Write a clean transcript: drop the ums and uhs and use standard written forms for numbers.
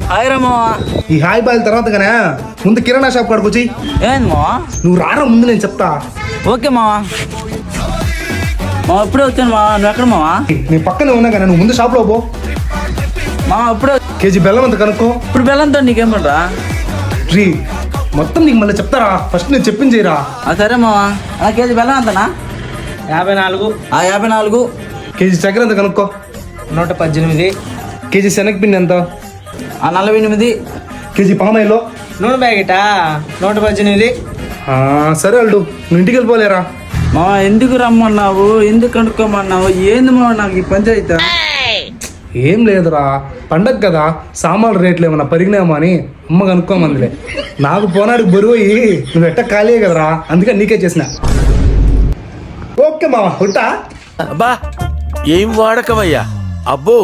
Hi రా మావా. ఈ హాయ్ బాయ్ తర్వాత కానీ ముందు కిరాణా షాప్ కాడికి వచ్చి. ఏంది మావా? నువ్వు రారా ముందు, నేను చెప్తా. ఓకే మావా. మావా ఇప్పుడే వచ్చాను మావా. నువ్వు ఎక్కడ మావా? నేను పక్కనే ఉన్నా కానీ నువ్వు ముందు షాప్లో పో. మావా ఇప్పుడే. కేజీ బెల్లం అంత కనుక్కో. ఇప్పుడు బెల్లంతో నీకేం పడరా? రీ మొత్తం నీకు మళ్ళీ చెప్తారా, ఫస్ట్ నేను చెప్పింది చేయరా. సరే మావా. కేజీ బెల్లం అంతనా? 54. 54. కేజీ చక్కెర ఎంత కనుక్కో. 118. కేజీ శనగపిండి ఎంత? 48. కేజీ పామాయిలో. నూనె ప్యాకెటా 118. సరే అల్లు, నువ్వు ఇంటికి వెళ్ళిపోలేరా. మావా ఎందుకు రమ్మన్నావు, ఎందుకు కనుక్కోమన్నావు, ఏంది మావా నాకు ఈ పంచాయతీ? ఏం లేదురా, పండగ కదా, సామాన్లు రేట్లు ఏమన్నా పెరిగినామో అని అమ్మ కనుక్కోమందిలే. నాకు పోనాడికి బరువు అయ్యి నువ్వు ఎట్ట ఖాళీ కదరా, అందుకని నీకే చేసిన. ఓకే మావా, ఉంటా. అబ్బా ఏం వాడకమయ్యా, అబ్బో.